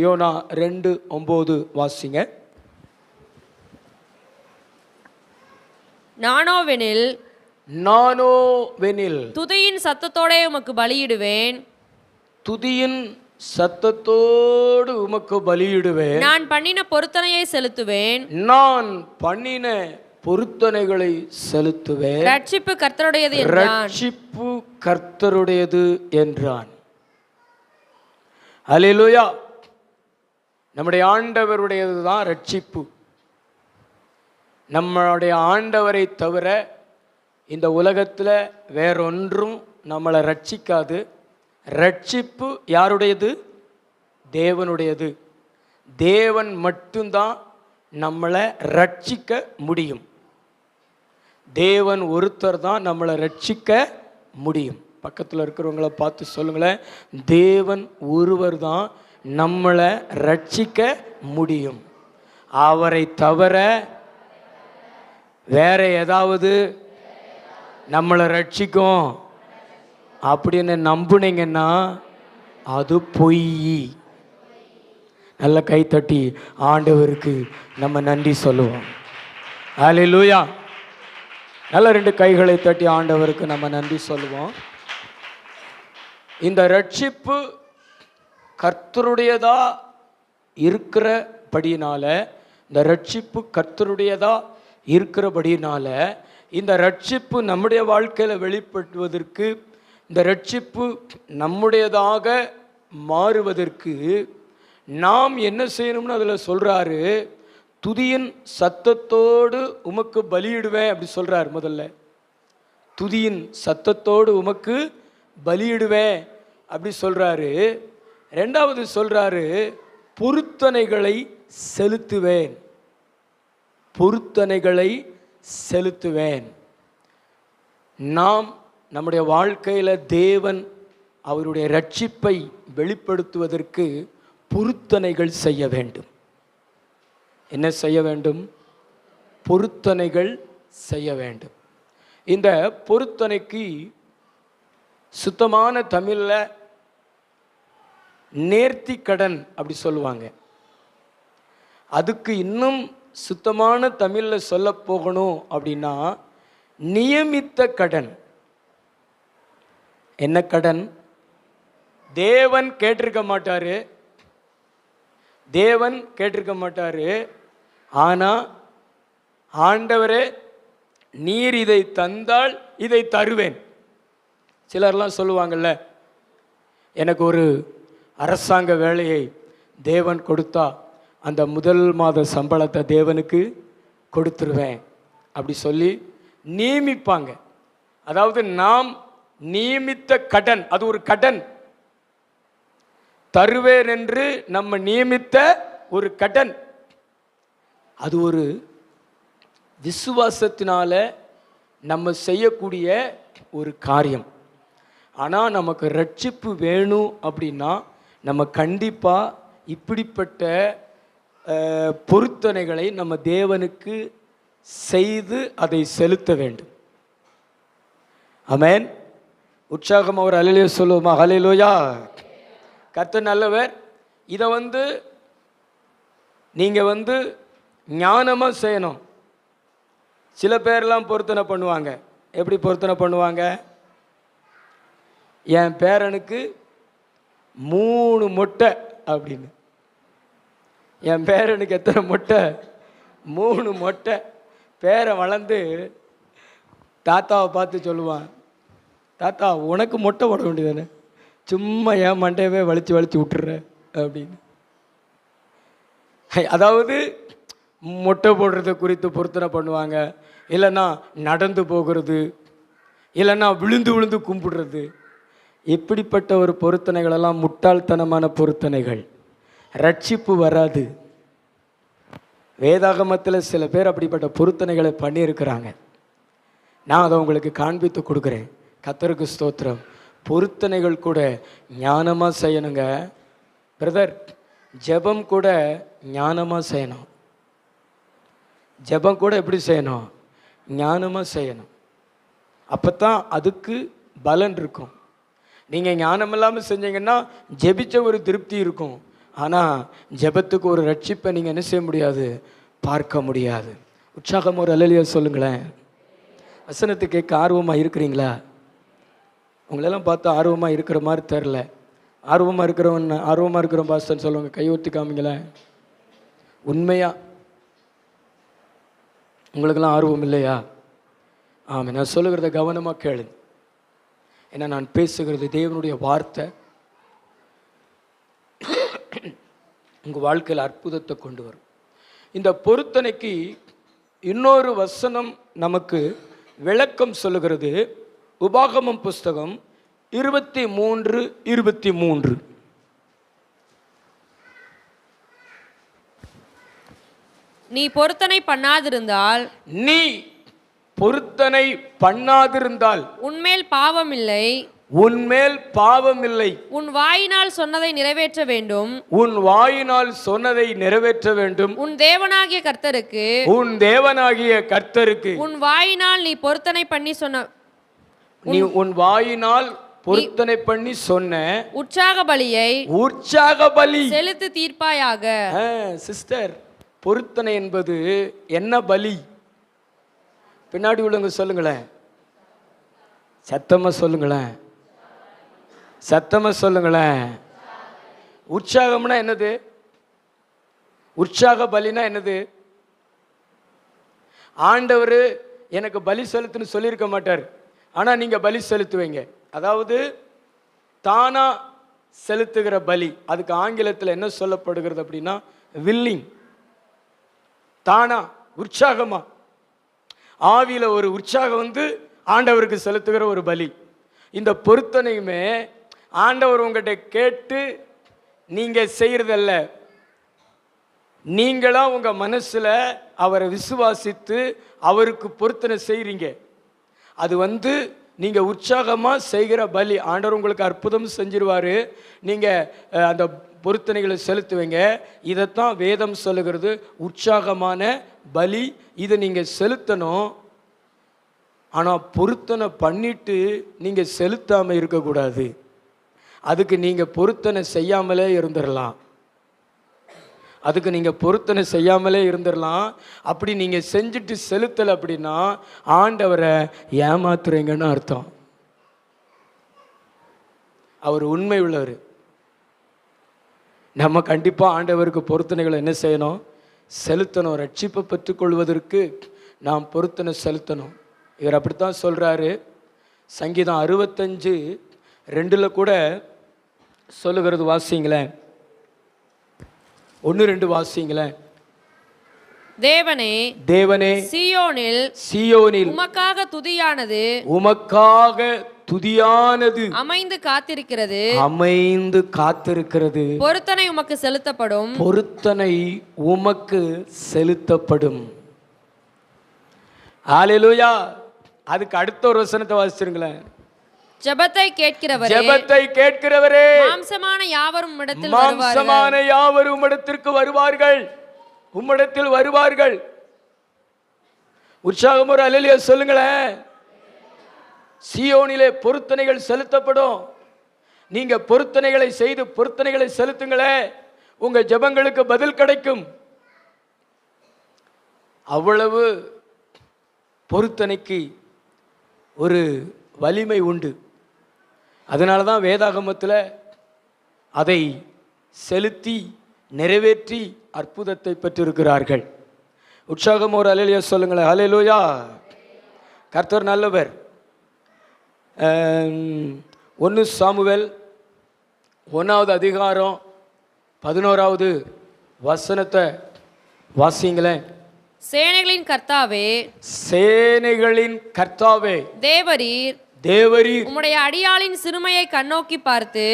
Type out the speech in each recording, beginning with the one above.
YONO 2:9 வாசிங்க. நானோவெனில் துதியின் சத்தத்தோடே உமக்கு பலியிடுவேன். துதியின் சத்தத்தோடு உமக்கு பலியிடுவேன். நான் பண்ணின பொருத்தனையை செலுத்துவேன். நான் பண்ணின பொருத்தனைகளை செலுத்துவேன். ரட்சிப்பு கர்த்தருடையது என்றான். ரட்சிப்பு கர்த்தருடையது என்றான். அல்லேலூயா. நம்முடைய ஆண்டவருடையது தான் ரட்சிப்பு. நம்மளுடைய ஆண்டவரை தவிர இந்த உலகத்தில் வேறொன்றும் நம்மளை ரட்சிக்காது. ரட்சிப்பு யாருடையது? தேவனுடையது. தேவன் மட்டும்தான் நம்மளை ரட்சிக்க முடியும். தேவன் ஒருத்தர் தான் நம்மளை ரட்சிக்க முடியும். பக்கத்தில் இருக்கிறவங்கள பார்த்து சொல்லுங்களேன், தேவன் ஒருவர் தான் நம்மளை ரட்சிக்க முடியும். அவரை தவிர வேற ஏதாவது நம்மளை ரட்சிக்கும் அப்படின்னு நம்புனீங்கன்னா அது பொய். நல்ல கைத்தட்டி ஆண்டவருக்கு நம்ம நன்றி சொல்லுவோம். அல்லேலூயா. நல்ல 2 கைகளை தட்டி ஆண்டவருக்கு நம்ம நன்றி சொல்லுவோம். இந்த ரட்சிப்பு கர்த்தருடையதா இருக்கிறபடினால, இந்த ரட்சிப்பு கர்த்தருடையதா இருக்கிறபடினால, இந்த ரட்சிப்பு நம்முடைய வாழ்க்கையில் வெளிப்படுவதற்கு, இந்த ரட்சிப்பு நம்முடையதாக மாறுவதற்கு நாம் என்ன செய்யணும்னு அதில் சொல்கிறாரு. துதியின் சத்தத்தோடு உமக்கு பலியிடுவேன் அப்படி சொல்கிறார். முதல்ல துதியின் சத்தத்தோடு உமக்கு பலியிடுவேன் அப்படி சொல்கிறாரு. ரெண்டாவது சொல்கிறாரு, பொருத்தனைகளை செலுத்துவேன். பொருத்தனைகளை செலுத்துவேன். நாம் நம்முடைய வாழ்க்கையில் தேவன் அவருடைய ரட்சிப்பை வெளிப்படுத்துவதற்கு பொருத்தனைகள் செய்ய வேண்டும். என்ன செய்ய வேண்டும்? பொருத்தனைகள் செய்ய வேண்டும். இந்த பொருத்தனைக்கு சுத்தமான தமிழில் நேர்த்தி கடன் அப்படி சொல்லுவாங்க. அதுக்கு இன்னும் சுத்தமான தமிழில் சொல்ல போகணும் அப்படின்னா நியமித்த கடன். என்ன கடன்? தேவன் கேட்டிருக்க மாட்டாரு. தேவன் கேட்டிருக்க மாட்டாரு. ஆனால் ஆண்டவரே நீர் இதை தந்தால் இதை தருவேன். சிலர்லாம் சொல்லுவாங்கள்ல, எனக்கு ஒரு அரசாங்க வேலையை தேவன் கொடுத்தா அந்த முதல் மாத சம்பளத்தை தேவனுக்கு கொடுத்துருவேன் அப்படி சொல்லி நியமிப்பாங்க. அதாவது நாம் நியமித்த கடன், அது ஒரு கடன். தருவேன் என்று நம்ம நியமித்த ஒரு கடன். அது ஒரு விசுவாசத்தினால நம்ம செய்யக்கூடிய ஒரு காரியம். ஆனால் நமக்கு ரட்சிப்பு வேணும் அப்படின்னா நம்ம கண்டிப்பாக இப்படிப்பட்ட பொருத்தனைகளை நம்ம தேவனுக்கு செய்து அதை செலுத்த வேண்டும். ஆமென். உற்சாகம் அவர் அல்லேலூயா சொல்லுவோமா? அல்லேலூயா. கர்த்தர் நல்லவர். இதை நீங்கள் ஞானமாக செய்யணும். சில பேர்லாம் பொருத்தனை பண்ணுவாங்க. எப்படி பொருத்தனை பண்ணுவாங்க? என் பேரனுக்கு 3 மொட்டை அப்படின்னு. என் பேரனுக்கு எத்தனை மொட்டை? 3 மொட்டை. பேரன் வளர்ந்து தாத்தாவை பார்த்து சொல்லுவான், தாத்தா உனக்கு மொட்டை போட வேண்டியதானே, சும்மா என் மண்டையவே வலிச்சு வலிச்சு விட்டுற அப்படின்னு. அதாவது மொட்டை போடுறத குறித்து பொருத்தனை பண்ணுவாங்க. இல்லைன்னா நடந்து போகிறது, இல்லைன்னா விழுந்து விழுந்து கும்பிடுறது. இப்படிப்பட்ட ஒரு பொருத்தனைகளெல்லாம் முட்டாள்தனமான பொருத்தனைகள். ரட்சிப்பு வராது. வேதாகமத்தில் சில பேர் அப்படிப்பட்ட பொருத்தனைகளை பண்ணியிருக்கிறாங்க. நான் அதை உங்களுக்கு காண்பித்து கொடுக்குறேன். கர்த்தருக்கு ஸ்தோத்திரம். பொருத்தனைகள் கூட ஞானமாக செய்யணுங்க பிரதர். ஜெபம் கூட ஞானமாக செய்யணும். ஜெபம் கூட எப்படி செய்யணும்? ஞானமாக செய்யணும். அப்போ தான் அதுக்கு பலன் இருக்கும். நீங்கள் ஞானம் இல்லாமல் செஞ்சீங்கன்னா ஜெபிச்ச ஒரு திருப்தி இருக்கும், ஆனால் ஜெபத்துக்கு ஒரு ரட்சிப்பை நீங்கள் என்ன செய்ய முடியாது, பார்க்க முடியாது. உற்சாகம் ஒரு அல்லேலூயா சொல்லுங்களேன். வசனத்தை கேட்க ஆர்வமாக இருக்கிறீங்களா? உங்களெல்லாம் பார்த்து ஆர்வமாக இருக்கிற மாதிரி தெரில. ஆர்வமாக இருக்கிறோம் பாஸ்டர்னு சொல்லுவாங்க. கையொத்தி காமிங்களேன். உண்மையா உங்களுக்கெல்லாம் ஆர்வம் இல்லையா? ஆமாம், நான் சொல்லுகிறத கவனமாக கேளுங்க. ஏன்னா நான் பேசுகிறது தேவனுடைய வார்த்தை. உங்கள் வாழ்க்கையில் அற்புதத்தை கொண்டு வரும். இந்த பொருத்தனைக்கு இன்னொரு வசனம் நமக்கு விளக்கம் சொல்லுகிறது. உபாகமம் புஸ்தகம் 23:23. நீ பொருத்தனை பண்ணாதிருந்தால் உன்மேல் பாவம் இல்லை, உன் வாயினால் சொன்னதை நிறைவேற்ற வேண்டும், உன் தேவனாகிய கர்த்தருக்கு உன் வாயினால் நீ பொருத்தனை பண்ணி சொன்ன உற்சாக பலி செலுத்து தீர்ப்பாயாக. சிஸ்டர், பொருத்தனை என்பது என்ன பலி? பின்னாடி உள்ளவங்க சொல்லுங்களேன், சத்தமா சொல்லுங்களேன். உற்சாகம்னா என்னது? உற்சாக பலினா என்னது? ஆண்டவர் எனக்கு பலி செலுத்துன்னு சொல்லியிருக்க மாட்டார், ஆனால் நீங்கள் பலி செலுத்துவீங்க. அதாவது தானா செலுத்துகிற பலி. அதுக்கு ஆங்கிலத்தில் என்ன சொல்லப்படுகிறது அப்படின்னா வில்லிங். தானா, உற்சாகமா, ஆவியில் ஒரு உற்சாகம் வந்து ஆண்டவருக்கு செலுத்துகிற ஒரு பலி. இந்த பொருத்தனையுமே ஆண்டவர் உங்கள்கிட்ட கேட்டு நீங்கள் செய்கிறதல்ல, நீங்களா உங்கள் மனசில் அவரை விசுவாசித்து அவருக்கு பொருத்தனை செய்கிறீங்க. அது வந்து நீங்கள் உற்சாகமாக செய்கிற பலி. ஆண்டவர் உங்களுக்கு அற்புதம் செஞ்சிருவார், நீங்கள் அந்த பொருத்தனைகளை செலுத்துவீங்க. இதைத்தான் வேதம் சொல்லுகிறது உற்சாகமான பலி. இதை நீங்கள் செலுத்தணும். ஆனால் பொருத்தனை பண்ணிட்டு நீங்கள் செலுத்தாமல் இருக்கக்கூடாது. அதுக்கு நீங்கள் பொருத்தனை செய்யாமலே இருந்துடலாம். அப்படி நீங்கள் செஞ்சுட்டு செலுத்தலை அப்படின்னா ஆண்டவரை ஏமாத்துறீங்கன்னு அர்த்தம். அவர் உண்மை உள்ளவர். நம்ம கண்டிப்பாக ஆண்டவருக்கு பொருத்தனைகளை என்ன செய்யணும்? செலுத்தணும். ரட்சிப்பை பெற்றுக்கொள்வதற்கு நாம் பொருத்தனை செலுத்தணும். இவர் அப்படித்தான் சொல்கிறாரு. சங்கீதம் 65:2 கூட சொல்லுகிறது. வாசிங்களேன், 1-2 வாசிங்களேன். தேவனே சீயோனில் உமக்காக துதியானது அமைந்து காத்திருக்கிறது. பொருத்தனை உமக்கு செலுத்தப்படும். ஹல்லேலூயா. அதுக்கு அடுத்த ஒரு வசனத்தை வாசிச்சிருங்களேன். ஜெபத்தை கேட்கிறவரே மாம்சமான யாவரும் உம்மிடத்திற்கு வருவார்கள். உற்சாகம் ஒரு அல்லேலூயா சொல்லுங்களேன். சீயோனிலே பொருத்தனைகள் செலுத்தப்படும். நீங்க பொருத்தனைகளை செய்து பொருத்தனைகளை செலுத்துங்களே, உங்க ஜெபங்களுக்கு பதில் கிடைக்கும். அவ்வளவு பொருத்தனைக்கு ஒரு வலிமை உண்டு. அதனால தான் வேதாகமத்தில் அதை செலுத்தி நிறைவேற்றி அற்புதத்தை பெற்றிருக்கிறார்கள். உற்சாகம் ஒரு அல்லேலூயா சொல்லுங்களேன். ஹல்லேலூயா. கர்த்தர் நல்லவர். 1 சாமுவேல் 1வது அதிகாரம் 11வது வசனத்தை வாசிங்களேன். சேனைகளின் கர்த்தாவே தேவரீர் உம்முடைய அடியாளின் சிறுமையை கண்ணோக்கி பார்த்து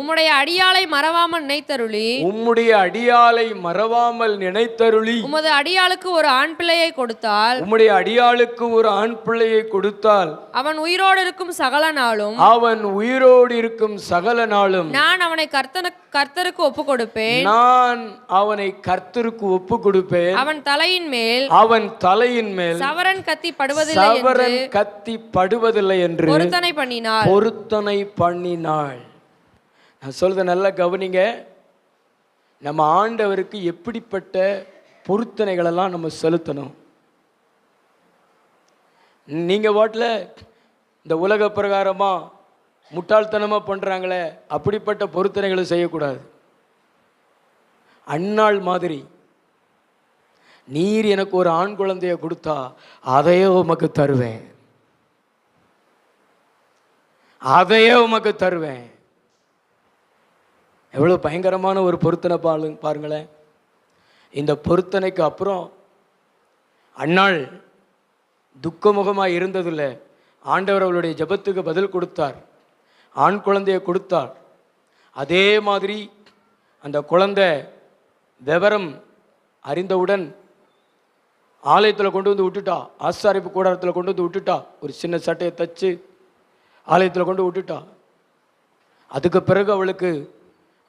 உம்முடைய அடியாளை மறவாமல் நினைத்தருளி உமது அடியாளுக்கு ஒரு ஆண் பிள்ளையை கொடுத்தால் அவன் உயிரோடு இருக்கும் சகல நாளும் நான் அவனை கர்த்தருக்கு ஒப்பு கொடுப்பேன். அவன் தலையின் கன்னிகாரியின் மேல் சவரன் கத்தி படுவதில்லை என்று சவரன் கத்தி படுவதில்லை என்று பொருத்தனை பண்ணினாள். பொருத்தனை பண்ணினாள். நான் சொல்றத நல்லா கவனிங்க. நம்ம ஆண்டவருக்கு எப்படிப்பட்ட பொருத்தனைகளெல்லாம் நம்ம செலுத்தணும். நீங்க வாட்டில் இந்த உலக பிரகாரமா முட்டாள்தனமா பண்றாங்களே, அப்படிப்பட்ட பொருத்தனைகளை செய்யக்கூடாது. அன்னாள் மாதிரி, நீர் எனக்கு ஒரு ஆண் குழந்தைய கொடுத்தா அதையே உமக்கு தருவேன், அதையே உமக்கு தருவேன். எவ்வளவு பயங்கரமான ஒரு பொருத்தனை பாருங்களேன். இந்த பொருத்தனைக்கு அப்புறம் அன்னாள் துக்கமுகமாக இருந்ததில்லை. ஆண்டவர் அவளுடைய ஜெபத்துக்கு பதில் கொடுத்தார், ஆண் குழந்தையை கொடுத்தார். அதே மாதிரி அந்த குழந்தை விவரம் அறிந்தவுடன் ஆலயத்தில் கொண்டு வந்து விட்டுட்டா, ஆசாரிப்பு கூடாரத்தில் கொண்டு வந்து விட்டுட்டா. ஒரு சின்ன சட்டையை தச்சு ஆலயத்தில் கொண்டு விட்டுட்டா. அதுக்கு பிறகு அவளுக்கு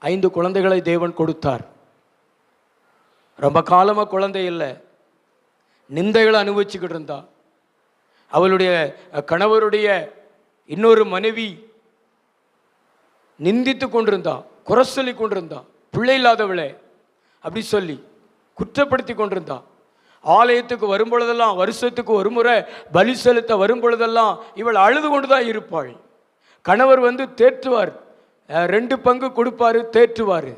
5 குழந்தைகளை தேவன் கொடுத்தார். ரொம்ப காலமாக குழந்தை இல்லை, நிந்தைகளை அனுபவிச்சுக்கிட்டு இருந்தா. அவளுடைய கணவருடைய இன்னொரு மனைவி நிந்தித்து கொண்டிருந்தா, குறை சொல்லி கொண்டிருந்தா, பிள்ளை இல்லாதவளே அப்படி சொல்லி குற்றப்படுத்தி கொண்டிருந்தா. ஆலயத்துக்கு வரும் பொழுதெல்லாம், வருஷத்துக்கு ஒரு முறை பலி செலுத்த வரும் பொழுதெல்லாம் இவள் அழுது கொண்டுதான் இருப்பாள். கணவர் வந்து தேற்றுவார், 2 பங்கு கொடுப்பாரு, தேற்றுவார்.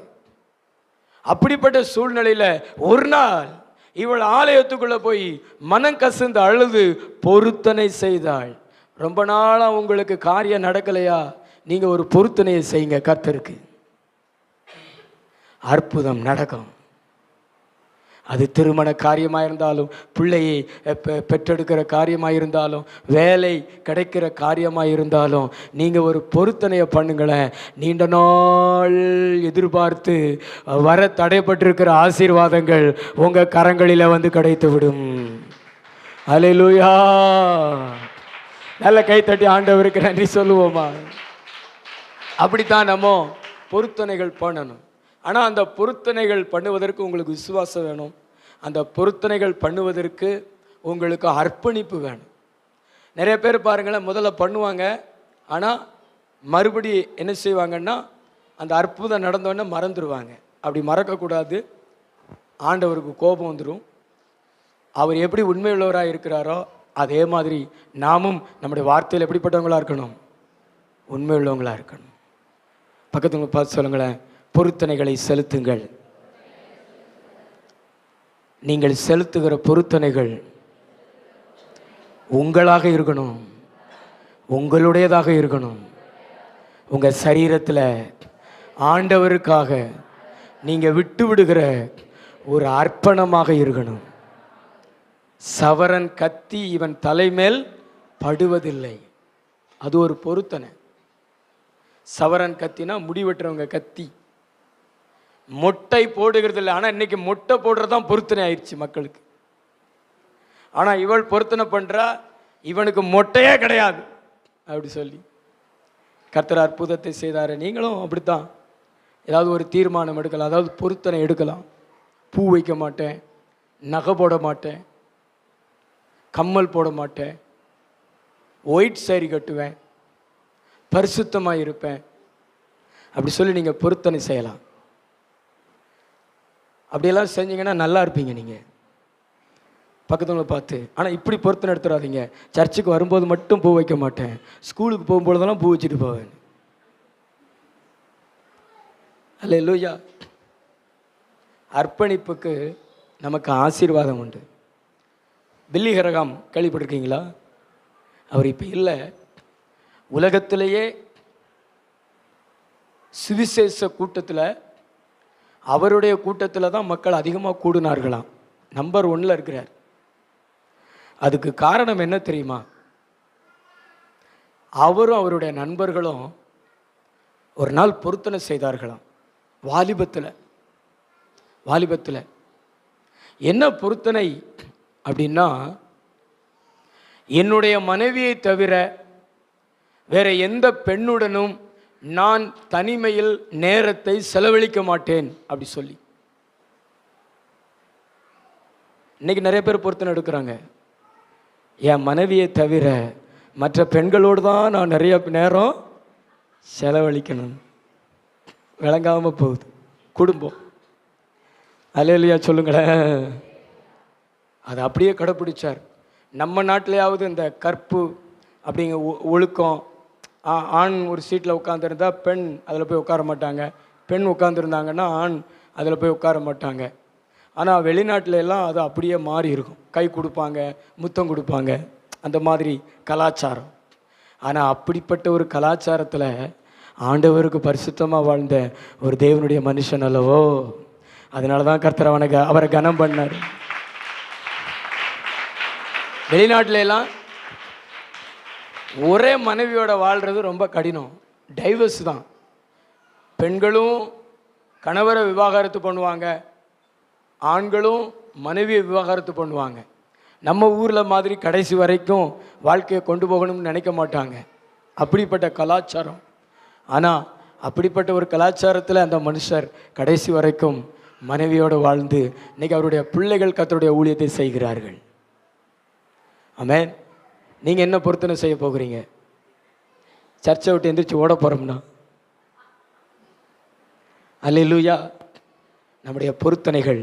அப்படிப்பட்ட சூழ்நிலையில் ஒரு நாள் இவள் ஆலயத்துக்குள்ள போய் மனம் கசந்து அழுது பொருத்தனை செய்தாள். ரொம்ப நாளாக உங்களுக்கு காரியம் நடக்கலையா? நீங்க ஒரு பொருத்தனையை செய்யுங்க, கர்த்தருக்கு அற்புதம் நடக்கும். அது திருமண காரியமாக இருந்தாலும், பிள்ளையை பெற்றெடுக்கிற காரியமாக இருந்தாலும், வேலை கிடைக்கிற காரியமாக இருந்தாலும், நீங்கள் ஒரு பொருத்தனையை பண்ணுங்களேன். நீண்ட நாள் எதிர்பார்த்து வர தடைப்பட்டிருக்கிற ஆசீர்வாதங்கள் உங்கள் கரங்களில் வந்து கிடைத்து விடும். அல்லேலூயா! நல்ல கைத்தட்டி ஆண்டவருக்கு நன்றி சொல்லுவோமா? அப்படித்தான் நம்ம பொருத்தனைகள் பண்ணணும். ஆனால் அந்த பொருத்தனைகள் பண்ணுவதற்கு உங்களுக்கு விசுவாசம் வேணும். அந்த பொருத்தனைகள் பண்ணுவதற்கு உங்களுக்கு அர்ப்பணிப்பு வேணும். நிறைய பேர் பாருங்களேன், முதல்ல பண்ணுவாங்க, ஆனால் மறுபடி என்ன செய்வாங்கன்னா அந்த அற்புதம் நடந்தோடனே மறந்துடுவாங்க. அப்படி மறக்கக்கூடாது. ஆண்டவருக்கு கோபம் வந்துடும். அவர் எப்படி உண்மையுள்ளவராக இருக்கிறாரோ அதே மாதிரி நாமும் நம்முடைய வார்த்தையில் எப்படிப்பட்டவங்களாக இருக்கணும்? உண்மையுள்ளவங்களாக இருக்கணும். பக்கத்துல பார்த்து சொல்லுங்களேன், பொருத்தனைகளை செலுத்துங்கள். நீங்கள் செலுத்துகிற பொருத்தனைகள் உங்களாக இருக்கணும், உங்களுடையதாக இருக்கணும். உங்கள் சரீரத்தில் ஆண்டவருக்காக நீங்கள் விட்டு விடுகிற ஒரு அர்ப்பணமாக இருக்கணும். சவரன் கத்தி இவன் தலைமேல் படுவதில்லை, அது ஒரு பொருத்தனை. சவரன் கத்தினா முடிவெட்டுறவங்க கத்தி, மொட்டை போடுகிறது இல்லை. ஆனால் இன்னைக்கு மொட்டை போடுறதான் பொருத்தனை ஆயிடுச்சு மக்களுக்கு. ஆனால் இவள் பொருத்தனை பண்ணுறா, இவனுக்கு மொட்டையே கிடையாது அப்படி சொல்லி. கர்த்தர் அற்புதத்தை செய்தார். நீங்களும் அப்படித்தான் ஏதாவது ஒரு தீர்மானம் எடுக்கலாம், அதாவது பொருத்தனை எடுக்கலாம். பூ வைக்க மாட்டேன், நகை போட மாட்டேன், கம்மல் போட மாட்டேன், ஒயிட் சாரி கட்டுவேன், பரிசுத்தமாக இருப்பேன் அப்படி சொல்லி நீங்கள் பொருத்தனை செய்யலாம். அப்படியெல்லாம் செஞ்சீங்கன்னா நல்லா இருப்பீங்க நீங்கள் பக்கத்துவங்களை பார்த்து. ஆனால் இப்படி பொருத்தனை எடுத்துடாதீங்க. சர்ச்சுக்கு வரும்போது மட்டும் பூ வைக்க மாட்டேன், ஸ்கூலுக்கு போகும்பொழுதெல்லாம் பூ வச்சுட்டு போவேன். அல்லேலூயா! அர்ப்பணிப்புக்கு நமக்கு ஆசீர்வாதம் உண்டு. பில்லி கிரஹாம் கேள்விப்பட்டிருக்கீங்களா? அவர் இப்போ இல்லை. உலகத்திலேயே சுவிசேஷ கூட்டத்தில், அவருடைய கூட்டத்தில் தான் மக்கள் அதிகமாக கூடினார்களாம். நம்பர் 1ல் இருக்கிறார். அதுக்கு காரணம் என்ன தெரியுமா? அவரும் அவருடைய நண்பர்களும் ஒரு நாள் பொருத்தனை செய்தார்களாம். வாலிபத்தில் என்ன பொருத்தனை அப்படின்னா, என்னுடைய மனைவியை தவிர வேற எந்த பெண்ணுடனும் நான் தனிமையில் நேரத்தை செலவழிக்க மாட்டேன் அப்படி சொல்லி. இன்னைக்கு நிறைய பேர் பொருத்தனை எடுக்கிறாங்க. என் மனைவியை தவிர மற்ற பெண்களோடு தான் நான் நிறைய நேரம் செலவழிக்கணும். விளங்காமல் போகுது குடும்பம். அல்லேலூயா சொல்லுங்களேன். அதை அப்படியே கடைப்பிடிச்சார். நம்ம நாட்டிலையாவது இந்த கற்பு அப்படிங்கிற ஒழுக்கம், ஆண் ஒரு சீட்டில் உட்காந்துருந்தா பெண் அதில் போய் உட்கார மாட்டாங்க, பெண் உட்காந்துருந்தாங்கன்னா ஆண் அதில் போய் உட்கார மாட்டாங்க. ஆனால் வெளிநாட்டில எல்லாம் அது அப்படியே மாறி இருக்கும். கை கொடுப்பாங்க, முத்தம் கொடுப்பாங்க, அந்த மாதிரி கலாச்சாரம். ஆனால் அப்படிப்பட்ட ஒரு கலாச்சாரத்தில் ஆண்டவருக்கு பரிசுத்தமாக வாழ்ந்த ஒரு தேவனுடைய மனுஷன் அல்லவோ. அதனால தான் கர்த்தர் அவரை கனம் பண்ணார். வெளிநாட்டில எல்லாம் ஒரே மனைவியோட வாழ்கிறது ரொம்ப கடினம். டைவர்ஸ் தான். பெண்களும் கணவரை விவாகரத்து பண்ணுவாங்க, ஆண்களும் மனைவியை விவாகரத்து பண்ணுவாங்க. நம்ம ஊரில் மாதிரி கடைசி வரைக்கும் வாழ்க்கையை கொண்டு போகணும்னு நினைக்க மாட்டாங்க. அப்படிப்பட்ட கலாச்சாரம். ஆனால் அப்படிப்பட்ட ஒரு கலாச்சாரத்தில் அந்த மனுஷர் கடைசி வரைக்கும் மனைவியோடு வாழ்ந்து இன்னைக்கு அவருடைய பிள்ளைகள் கர்த்தருடைய ஊழியத்தை செய்கிறார்கள். ஆமென். நீங்கள் என்ன பொருத்தனை செய்ய போகிறீங்க? சர்ச்சை விட்டு எந்திரிச்சு ஓட போகிறோம்னா? அல்லேலூயா. நம்முடைய பொருத்தனைகள்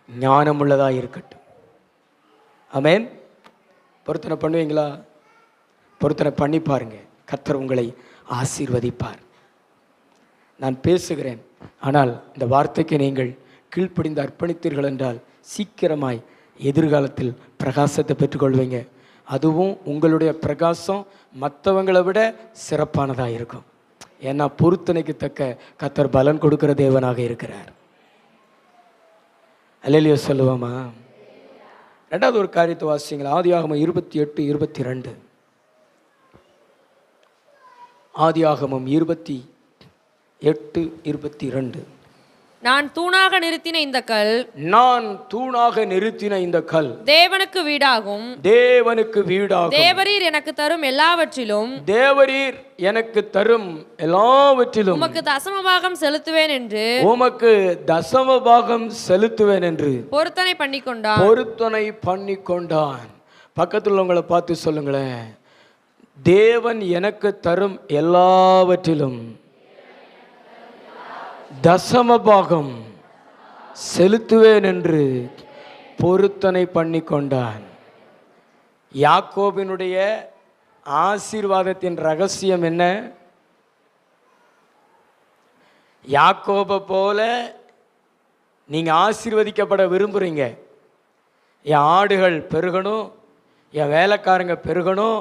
ஞானமுள்ளதாக இருக்கட்டும். ஆமென். பொருத்தனை பண்ணுவீங்களா? பொருத்தனை பண்ணி பாருங்க, கர்த்தர் உங்களை ஆசீர்வதிப்பார். நான் பேசுகிறேன், ஆனால் இந்த வார்த்தைக்கு நீங்கள் கீழ்ப்படிந்து அர்ப்பணித்தீர்கள் என்றால் சீக்கிரமாய் எதிர்காலத்தில் பிரகாசத்தை பெற்றுக்கொள்வீங்க. அதுவும் உங்களுடைய பிரகாசம் மற்றவங்களை விட சிறப்பானதாக இருக்கும். ஏன்னா பொருத்தனைக்கு தக்க கர்த்தர் பலன் கொடுக்கிற தேவனாக இருக்கிறார். அல்லேலூயா சொல்லுவோமா? ரெண்டாவது ஒரு காரியத்தை வாசிங்களா. ஆதியாகமம் 28:22. ஆதியாகமம் 28:22. நான் தூணாக நிறுத்தின இந்த கல், நான் தூணாக நிறுத்தின இந்த கல் தேவனுக்கு வீடாகும், தேவனுக்கு வீடாகும். தேவரீர் எனக்கு தரும் எல்லாவற்றிலும், தேவரீர் எனக்கு தரும் எல்லாவற்றிலும் உமக்கு தசமபாகம் செலுத்துவேன் என்று, உமக்கு தசமபாகம் செலுத்துவேன் என்று பொருத்தனை பண்ணிக்கொண்டான். பொருத்தனை பண்ணி கொண்டான். பக்கத்தில் உள்ளவங்களை பார்த்து சொல்லுங்களேன், தேவன் எனக்கு தரும் எல்லாவற்றிலும் தசமபாகம் செலுத்துவேன் என்று பொருத்தனை பண்ணி கொண்டான். யாக்கோபினுடைய ஆசீர்வாதத்தின் ரகசியம் என்ன? யாக்கோபை போல நீங்க ஆசீர்வதிக்கப்பட விரும்புறீங்க. என் ஆடுகள் பெருகணும், என் வேலைக்காரங்க பெருகணும்,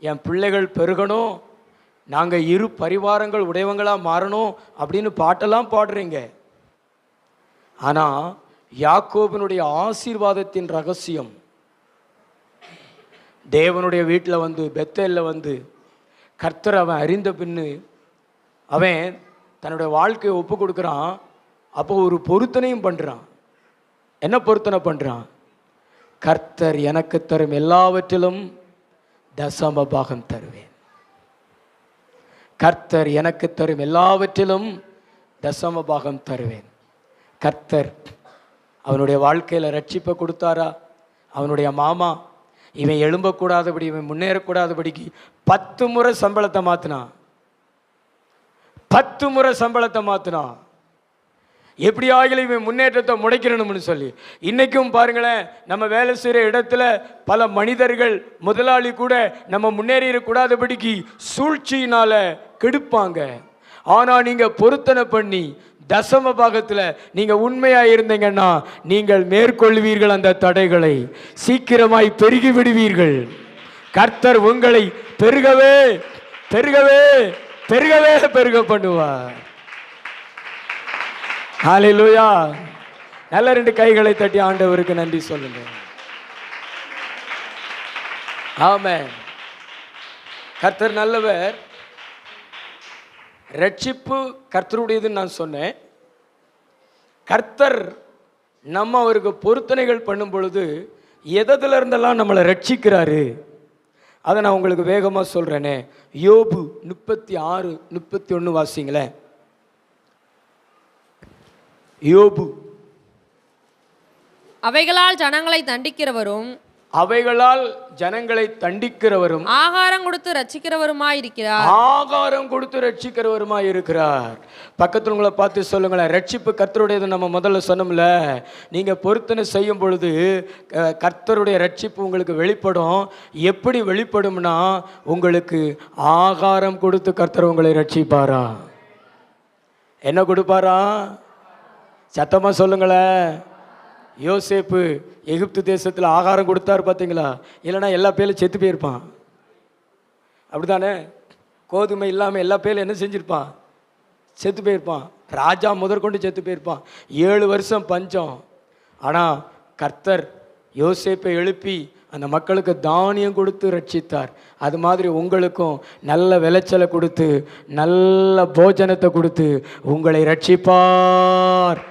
என் பிள்ளைகள் பெருகணும், நாங்கள் இரு பரிவாரங்கள் உடையவங்களாக மாறணும் அப்படின்னு பாட்டெல்லாம் பாடுறீங்க. ஆனால் யாக்கோபினுடைய ஆசீர்வாதத்தின் ரகசியம், தேவனுடைய வீட்டில் வந்து பெத்தேலில் வந்து கர்த்தர் அவன் அறிந்த பின்னு அவன் தன்னுடைய வாழ்க்கையை ஒப்பு கொடுக்குறான். அப்போ ஒரு பொருத்தனையும் பண்ணுறான். என்ன பொருத்தனை பண்ணுறான்? கர்த்தர் எனக்கு தரும் எல்லாவற்றிலும் தசம பாகம் தருவேன். கர்த்தர் எனக்கு தரும் எல்லாவற்றிலும் தசம பாகம் தருவேன். கர்த்தர் அவனுடைய வாழ்க்கையில் ரட்சிப்பை கொடுத்தாரா? அவனுடைய மாமா இவன் எழும்பக்கூடாதபடி, இவன் முன்னேறக்கூடாதபடிக்கு 10 முறை சம்பளத்தை மாற்றினான். 10 முறை சம்பளத்தை மாற்றினான். எப்படி ஆகல இவன் முன்னேற்றத்தை முடைக்கிறணும்னு சொல்லி. இன்னைக்கும் பாருங்களேன், நம்ம வேலை செய்கிற இடத்துல பல மனிதர்கள், முதலாளி கூட நம்ம முன்னேறிடக்கூடாதபடிக்கு சூழ்ச்சியினால கெடுப்பாங்க. ஆனால் நீங்கள் பொருத்தனை பண்ணி தசம பாகத்தில் நீங்கள் உண்மையாக இருந்தீங்கன்னா நீங்கள் மேற்கொள்வீர்கள். அந்த தடைகளை சீக்கிரமாய் பெருகி விடுவீர்கள். கர்த்தர் உங்களை பெருகவே பெருகவே பெருகவே பெருக பண்ணுவார். ஹல்லேலூயா. நல்ல 2 கைகளை தட்டி ஆண்டவருக்கு நன்றி சொல்லுங்க. ஆமென். கர்த்தர் நல்லவர். ரட்சிப்பு கர்த்தருடையதுன்னு நான் சொன்னேன். கர்த்தர் நம்ம அவருக்கு பொருத்தனைகள் பண்ணும் பொழுது எதில் இருந்தெல்லாம் நம்மளை ரட்சிக்கிறாரு அதை நான் உங்களுக்கு வேகமாக சொல்கிறேனே. யோபு 36:31 வாசிங்களேன். யோபு. அவைகளால் ஜனங்களை தண்டிக்கிறவரும் அவைகளால் ஜனங்களை தண்டிக்கிறவரும் ஆகாரம் கொடுத்து ரட்சிக்கிறவருமாயிருக்கிறார். ஆகாரம் கொடுத்து ரட்சிக்கிறவருமாய் இருக்கிறார். பக்கத்துல உங்களை பார்த்து சொல்லுங்களேன், ரட்சிப்பு கர்த்தருடையது. நம்ம முதல்ல சொன்னோம்ல, நீங்க பொருத்தனை செய்யும் பொழுது கர்த்தருடைய ரட்சிப்பு உங்களுக்கு வெளிப்படும். எப்படி வெளிப்படும்னா, உங்களுக்கு ஆகாரம் கொடுத்து கர்த்தர் உங்களை ரட்சிப்பாரா? என்ன கொடுப்பாரா? சத்தமா சொல்லுங்களேன். யோசேப்பு எகிப்து தேசத்தில் ஆகாரம் கொடுத்தாரு பார்த்தீங்களா? இல்லைன்னா எல்லா பேரும் செத்து போயிருப்பான். அப்படிதானே? கோதுமை இல்லாமல் எல்லா பேரும் என்ன செஞ்சிருப்பான்? செத்து போயிருப்பான். ராஜா முதற்கொண்டு செத்து போயிருப்பான். 7 வருஷம் பஞ்சம். ஆனால் கர்த்தர் யோசேப்பை எழுப்பி அந்த மக்களுக்கு தானியம் கொடுத்து ரட்சித்தார். அது மாதிரி உங்களுக்கும் நல்ல விளைச்சலை கொடுத்து நல்ல போஜனத்தை கொடுத்து உங்களை ரட்சிப்பார்.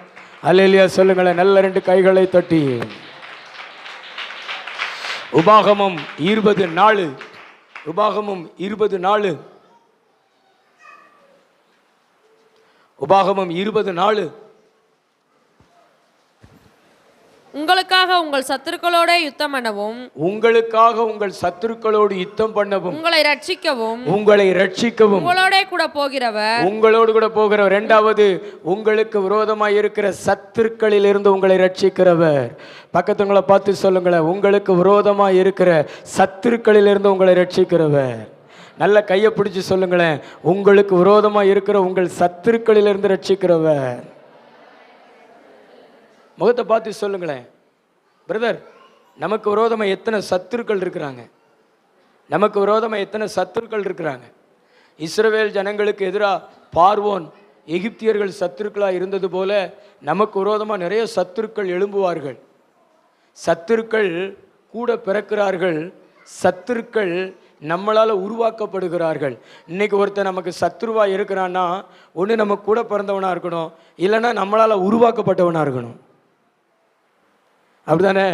அல்லேலூயா சொல்லுங்களேன், நல்ல 2 கைகளை தட்டி. உபாகமம் 20:4. உபாகமம் 20:4. உபாகமம் 20:4. உங்களுக்காக உங்கள் சத்துருக்களோட யுத்தம் பண்ணவும், உங்களுக்காக உங்கள் சத்துருக்களோடு யுத்தம் பண்ணவும், உங்களை ரட்சிக்கவும், உங்களை ரட்சிக்கவும், உங்களோட கூட போகிறவர், உங்களோடு கூட போகிறவர். 2வது, உங்களுக்கு விரோதமாய் இருக்கிற சத்துருக்களில் இருந்து உங்களை ரட்சிக்கிறவர். பக்கத்துங்களை பார்த்து சொல்லுங்களேன், உங்களுக்கு விரோதமாய் இருக்கிற சத்துருக்களில் இருந்து உங்களை ரட்சிக்கிறவர். நல்ல கையை பிடிச்சு சொல்லுங்களேன், உங்களுக்கு விரோதமாய் இருக்கிற உங்கள் சத்துருக்களிலிருந்து ரட்சிக்கிறவர். முகத்தை பார்த்து சொல்லுங்களேன், பிரதர், நமக்கு விரோதமாக எத்தனை சத்துருக்கள் இருக்கிறாங்க? நமக்கு விரோதமாக எத்தனை சத்துருக்கள் இருக்கிறாங்க? இஸ்ரவேல் ஜனங்களுக்கு எதிராக பார்வோன் எகிப்தியர்கள் சத்துருக்களாக இருந்தது போல நமக்கு விரோதமாக நிறைய சத்துருக்கள் எழும்புவார்கள். சத்துருக்கள் கூட பிறக்கிறார்கள். சத்துருக்கள் நம்மளால் உருவாக்கப்படுகிறார்கள். இன்னைக்கு ஒருத்தர் நமக்கு சத்துருவாக இருக்கிறான்னா, ஒன்று நம்ம கூட பிறந்தவனாக இருக்கணும், இல்லைன்னா நம்மளால் உருவாக்கப்பட்டவனாக இருக்கணும். அப்படிதானே?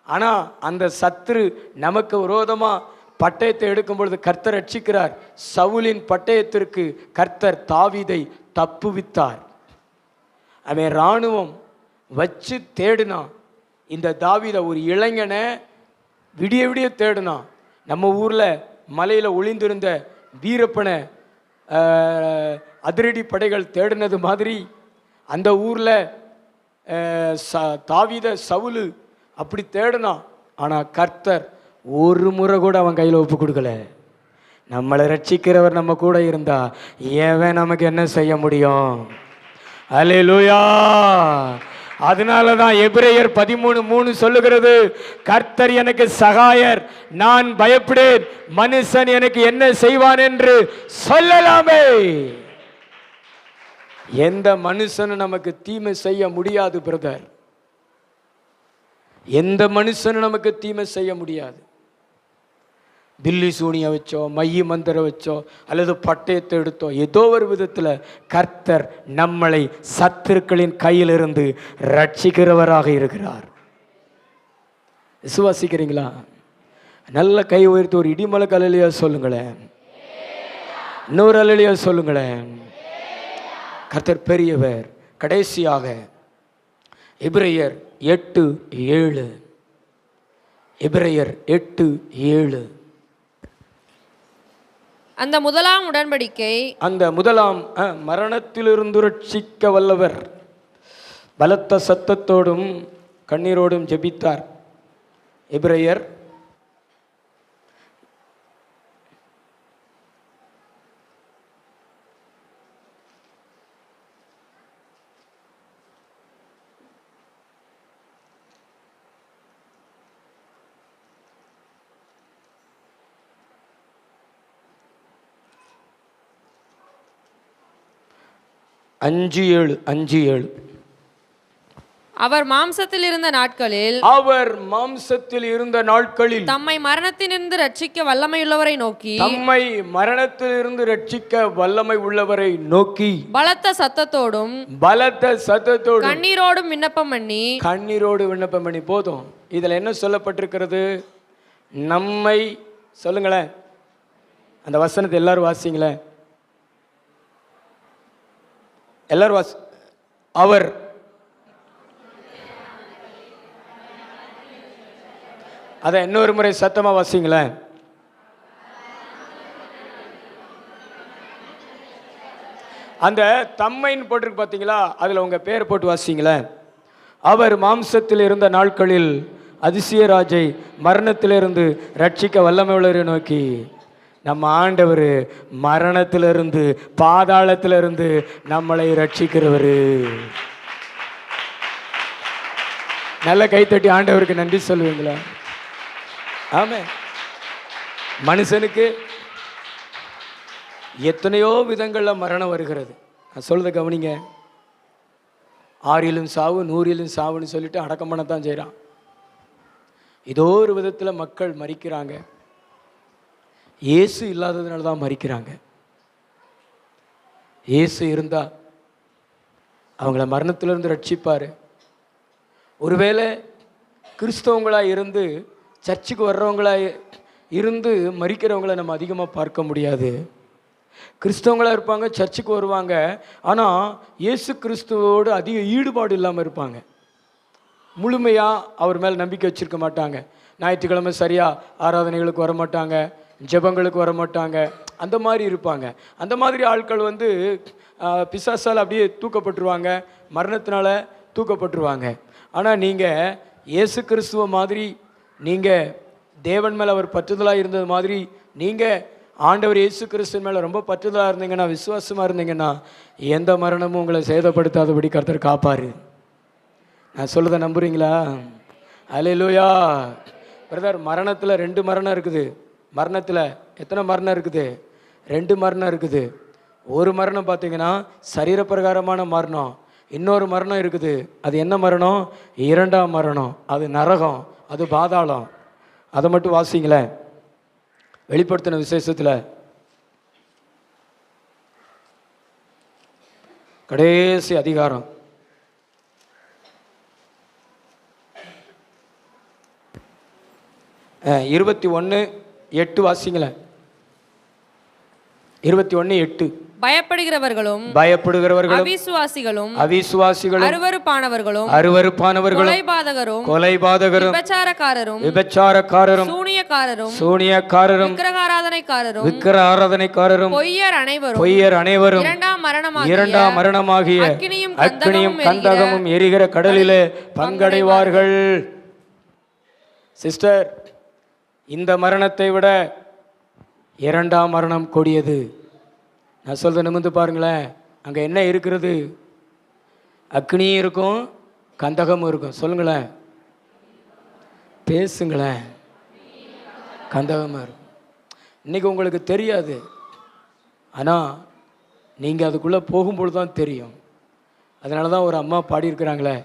ஆனால் அந்த சத்துரு நமக்கு விரோதமாக பட்டயத்தை எடுக்கும் பொழுது கர்த்தர் ரட்சிக்கிறார். சவுலின் பட்டயத்திற்கு கர்த்தர் தாவீதை தப்புவித்தார். அவன் இராணுவம் வச்சு தேடினான். இந்த தாவீதை, ஒரு இளைஞனை விடிய விடிய தேடினான். நம்ம ஊரில் மலையில் ஒளிந்திருந்த வீரப்பனை அதிரடி படைகள் தேடினது மாதிரி அந்த ஊரில் தாவீதை சவுலு அப்படி தேடினான். ஆனால் கர்த்தர் ஒரு முறை கூட அவன் கையில் ஒப்பு கொடுக்கல. நம்மளை ரட்சிக்கிறவர் நம்ம கூட இருந்தா ஏவன் நமக்கு என்ன செய்ய முடியும்? அல்லேலூயா. அதனால தான் எபிரேயர் 13:3 சொல்லுகிறது, கர்த்தர் எனக்கு சகாயர், நான் பயப்படேன், மனுஷன் எனக்கு என்ன செய்வான் என்று சொல்லலாமே. எந்த மனுஷனும் நமக்கு தீமை செய்ய முடியாது பிரதர். எந்த மனுஷனும் நமக்கு தீமை செய்ய முடியாது. பில்லி சூனிய வச்சோ, மைய மந்திர வச்சோ, அல்லது பட்டயத்தை எடுத்தோ, ஏதோ ஒரு விதத்தில் கர்த்தர் நம்மளை சத்துருக்களின் கையிலிருந்து ரட்சிக்கிறவராக இருக்கிறார். விசுவாசிக்கிறீங்களா? நல்ல கை உயர்த்தி ஒரு இடிமலை அல்லேலூயா சொல்லுங்களேன். இன்னொரு அல்லேலூயா சொல்லுங்களேன். கர்த்தர் பெரியவர். கடைசியாக எபிரேயர் 8:7. எபிரேயர் 8:7. அந்த முதலாம் உடன்படிக்கை, அந்த முதலாம் மரணத்திலிருந்து ரட்சிக்க வல்லவர். பலத்த சத்தத்தோடும் கண்ணீரோடும் ஜெபித்தார். எபிரேயர் 5:7. அவர் மாம்சத்தில் இருந்த நாட்களில், அவர் மாம்சத்தில் இருந்த நாட்களில் தம்மை மரணத்திலிருந்து ரட்சிக்க வல்லமையுள்ளவரை நோக்கி, தம்மை மரணத்திலிருந்து ரட்சிக்க வல்லமை உள்ளவரை நோக்கி பலத்த சத்தத்தோடும் கண்ணீரோடும் விண்ணப்பம் பண்ணி. போதும். இதுல என்ன சொல்லப்பட்டிருக்கிறது? நம்மை சொல்லுங்களேன். அந்த வசனத்தை எல்லாரும் வாசிங்களேன். எல்லாரும் அவர் அதை இன்னொரு முறை சத்தமா வாசிங்களேன். அந்த தம்மைன்னு போட்டிருக்கு பார்த்தீங்களா, அதில் உங்கள் பேர் போட்டு வாசிங்களேன். அவர் மாம்சத்தில் இருந்த நாட்களில் அதிசயராஜை மரணத்திலிருந்து ரட்சிக்க வல்லமை உள்ளவரை நோக்கி. நம்ம ஆண்டவர் மரணத்திலிருந்து பாதாளத்திலிருந்து நம்மளை ரட்சிக்கிறவர். நல்ல கைத்தட்டி ஆண்டவருக்கு நன்றி சொல்லுவீங்களா? ஆமே. மனுஷனுக்கு எத்தனையோ விதங்களில் மரணம் வருகிறது. நான் சொல்றதை கவனிங்க. 6 சாவு 100 சாவுன்னு சொல்லிட்டு அடக்கம் பண்ணத்தான் செய்கிறான். ஏதோ ஒரு விதத்தில் மக்கள் மரிக்கிறாங்க. இயேசு இல்லாததுனால தான் மரிக்கிறாங்க. இயேசு இருந்தா அவங்கள மரணத்திலிருந்து ரட்சிப்பார். ஒருவேளை கிறிஸ்தவங்களா இருந்து சர்ச்சுக்கு வர்றவங்களா இருந்து மரிக்கிறவங்கள நம்ம அதிகமாக பார்க்க முடியாது. கிறிஸ்தவங்களாக இருப்பாங்க, சர்ச்சுக்கு வருவாங்க, ஆனால் இயேசு கிறிஸ்துவோடு அதிக ஈடுபாடு இல்லாமல் இருப்பாங்க. முழுமையாக அவர் மேல் நம்பிக்கை வச்சுருக்க மாட்டாங்க. ஞாயிற்றுக்கிழமை சரியாக ஆராதனைகளுக்கு வர மாட்டாங்க, ஜெபங்களுக்கு வர மாட்டாங்க, அந்த மாதிரி இருப்பாங்க. அந்த மாதிரி ஆட்கள் பிசாசால் அப்படியே தூக்கப்பட்டுருவாங்க, மரணத்தினால தூக்கப்பட்டுருவாங்க. ஆனால் நீங்கள் இயேசு கிறிஸ்துவ மாதிரி, நீங்கள் தேவன் மேலே அவர் பற்றுதலாக இருந்தது மாதிரி, நீங்கள் ஆண்டவர் இயேசு கிறிஸ்து மேலே ரொம்ப பற்றுதலாக இருந்தீங்கன்னா, விசுவாசமாக இருந்தீங்கன்னா, எந்த மரணமும் உங்களை சேதப்படுத்தாதபடி கர்த்தர் காப்பார். நான் சொல்லுறதை நம்புறீங்களா? அல்லேலூயா. பிரதர், மரணத்தில் 2 மரணம் இருக்குது. மரணத்தில் எத்தனை மரணம் இருக்குது? 2 மரணம் இருக்குது. ஒரு மரணம் பார்த்தீங்கன்னா சரீரப்பிரகாரமான மரணம். இன்னொரு மரணம் இருக்குது. அது என்ன மரணம்? 2ஆம் மரணம். அது நரகம், அது பாதாளம். அதை மட்டும் வாசிங்களேன். வெளிப்படுத்தின விசேஷத்தில் கடைசி அதிகாரம் 21:8 வாசிங்களேன். 21:8. பயப்படுகிறவர்களும் அவிசுவாசிகளும் அருவருப்பானவர்களும் கொலைபாதகரும் விபச்சாரக்காரரும் சூனியக்காரரும் விக்கிரகாராதனைக்காரரும் பொய்யர் அனைவரும் இரண்டாம் மரணமாகிய அக்கினியும் கந்தகமும் எரிகிற கடலிலே பங்கடைவார்கள். சிஸ்டர், இந்த மரணத்தை விட 2ஆம் மரணம் கொடியது. நான் சொல்கிறத நிமிர்ந்து பாருங்களேன். அங்கே என்ன இருக்கிறது? அக்னியும் இருக்கும், கந்தகமும் இருக்கும். சொல்லுங்களேன், பேசுங்களேன். கந்தகமாக இருக்கும். இன்றைக்கி உங்களுக்கு தெரியாது, ஆனால் நீங்கள் அதுக்குள்ளே போகும்பொழுது தான் தெரியும். அதனால தான் ஒரு அம்மா பாடியிருக்கிறாங்களே,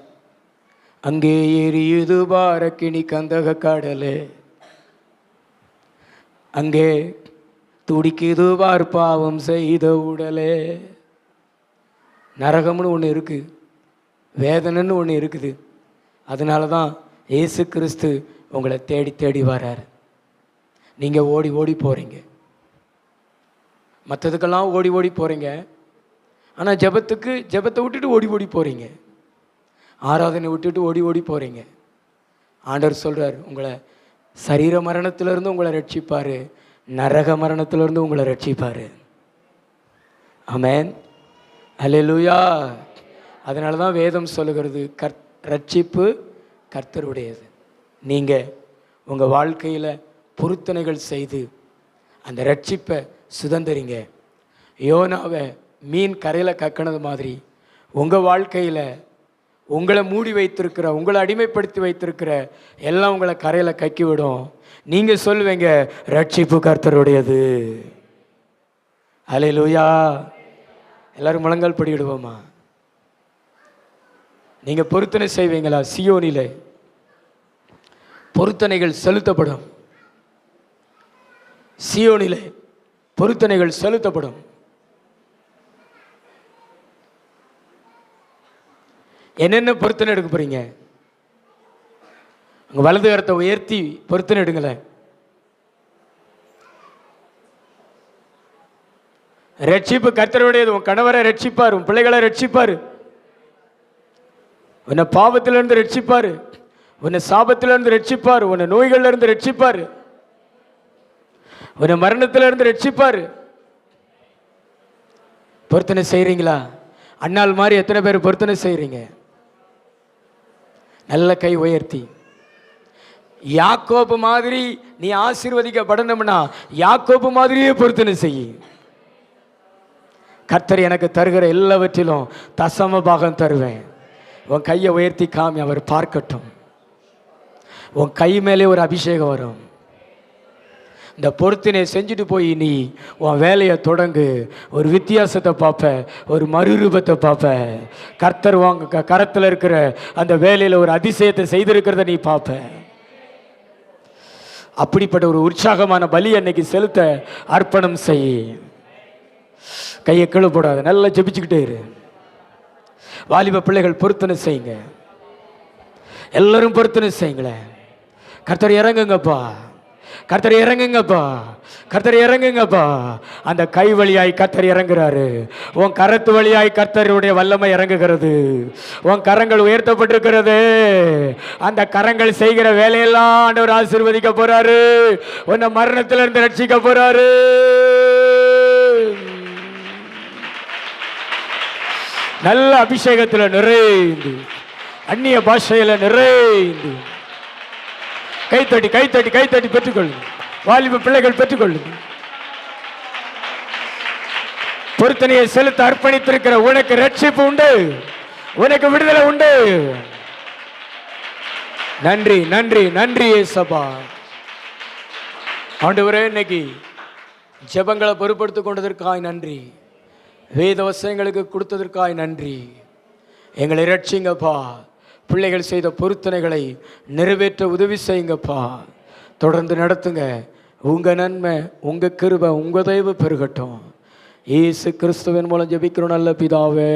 அங்கே எரியுது பாரக்கினி கந்தக கடலே, அங்கே துடிக்குது பார் பாவம் செய்த உடலே. நரகம்னு ஒன்று இருக்குது, வேதனைன்னு ஒன்று இருக்குது. அதனால தான் இயேசு கிறிஸ்து உங்களை தேடி தேடி வர்றார். நீங்கள் ஓடி ஓடி போகிறீங்க, மற்றதுக்கெல்லாம் ஓடி ஓடி போகிறீங்க. ஆனால் ஜெபத்தை விட்டுட்டு ஓடி ஓடி போகிறீங்க, ஆராதனை விட்டுட்டு ஓடி ஓடி போகிறீங்க. ஆண்டவர் சொல்கிறார், உங்களை சரீர மரணத்திலிருந்து உங்களை ரட்சிப்பார், நரக மரணத்திலிருந்து உங்களை ரட்சிப்பார். ஆமென், அல்லேலூயா. அதனால தான் வேதம் சொல்லுகிறது, ரட்சிப்பு கர்த்தருடையது. நீங்கள் உங்கள் வாழ்க்கையில் பொருத்தனைகள் செய்து அந்த ரட்சிப்பை சுதந்திரிங்க. யோனாவை மீன் கரையில் கக்கினது மாதிரி உங்கள் வாழ்க்கையில் உங்களை மூடி வைத்திருக்கிற, உங்களை அடிமைப்படுத்தி வைத்திருக்கிற எல்லாம் உங்களை கரையில் கக்கி விடும். நீங்கள் சொல்லுவீங்க, ரட்சிப்பு கர்த்தருடையது. அல்லேலூயா. எல்லாரும் முழங்கால் படிவிடுவோமா? நீங்கள் பொருத்தனை செய்வீங்களா? சியோனிலே பொருத்தனைகள் செலுத்தப்படும். சியோனிலே பொருத்தனைகள் செலுத்தப்படும். என்னென்ன பொருத்தனை எடுக்க போறீங்க? உங்க வலது கரத்தை உயர்த்தி பொருத்தனை எடுங்களேன். ரட்சிப்பு கர்த்தருடையது. உன் கணவரை ரட்சிப்பார், உன் பிள்ளைகளை ரட்சிப்பார், உன்னை பாவத்திலிருந்து ரட்சிப்பார், உன்னை சாபத்திலிருந்து ரட்சிப்பார், உன்னை நோய்கள்ல இருந்து ரட்சிப்பார், உன்னை மரணத்திலிருந்து ரட்சிப்பார். பொருத்தனை செய்றீங்களா? அண்ணாள் மாதிரி எத்தனை பேர் பொருத்தனை செய்றீங்க? நல்ல கை உயர்த்தி. யாக்கோபு மாதிரி நீ ஆசீர்வதிக்கப்படணும்னா யாக்கோபு மாதிரியே பொருத்தனை செய். கர்த்தர் எனக்கு தருகிற எல்லாவற்றிலும் தசம பாகம் தருவேன். உன் கையை உயர்த்தி காமி, அவர் பார்க்கட்டும். உன் கை மேலே ஒரு அபிஷேகம் வரும். இந்த பொருத்தினை செஞ்சுட்டு போய் நீ உன் வேலையை தொடங்கு. ஒரு வித்தியாசத்தை பார்ப்ப, ஒரு மறுரூபத்தை பார்ப்ப. கர்த்தர் வாங்க கரத்தில் இருக்கிற அந்த வேலையில் ஒரு அதிசயத்தை செய்திருக்கிறத நீ பார்ப்ப. அப்படிப்பட்ட ஒரு உற்சாகமான பலி அன்னைக்கு செலுத்த அர்ப்பணம் செய். கையை கீழே போடாத, நல்லா ஜெபிச்சுக்கிட்டே இரு. வாலிப பிள்ளைகள் பொருத்தனை செய்யுங்க, எல்லாரும் பொருத்தனை செய்யுங்களேன். கர்த்தர் இறங்குங்கப்பா, கர்த்தர் இறங்குங்கப்பா, கர்த்தர் இறங்குங்கப்பா. அந்த கை வழியாய் கர்த்தர் இறங்குறாரு. உன் கரத்து வழியாய் கர்த்தருடைய வல்லமை இறங்குகிறது. உன் கரங்கள் உயர்த்தப்பட்டிருக்கிறது. அந்த கரங்கள் செய்கிற வேலையெல்லாம் ஆண்டவர் ஆசீர்வதிக்க போறாரு. உன்னை மரணத்திலிருந்து ரட்சிக்க போறாரு. நல்ல அபிஷேகத்தில் நிறைந்து, அந்நிய பாஷையில் நிறைந்து, கைத்தட்டி கைத்தட்டி கைத்தட்டி பெற்றுக்கொள்ளுங்க. வாலிப பிள்ளைகள் பெற்றுக்கொள்ளுங்க. பொருத்தனையை செலுத்த அர்ப்பணித்திருக்கிற உனக்கு ரட்சிப்பு உண்டு, உனக்கு விடுதலை உண்டு. நன்றி நன்றி நன்றி ஏசப்பா. ஆண்டவரே, இன்னைக்கு ஜெபங்களை பொறுப்படுத்திக் கொண்டதற்காய் நன்றி. வேத வசனங்களுக்கு கொடுத்ததற்காய் நன்றி. எங்களை ரட்சிங்கப்பா. பிள்ளைகள் செய்த பொருத்தனைகளை நிறைவேற்ற உதவி செய்யுங்கப்பா. தொடர்ந்து நடத்துங்க. உங்கள் நன்மை, உங்கள் கிருபை, உங்கள் தயவு பெருகட்டும். இயேசு கிறிஸ்துவின் மூலம் ஜெபிக்கிறோம் நல்ல பிதாவே.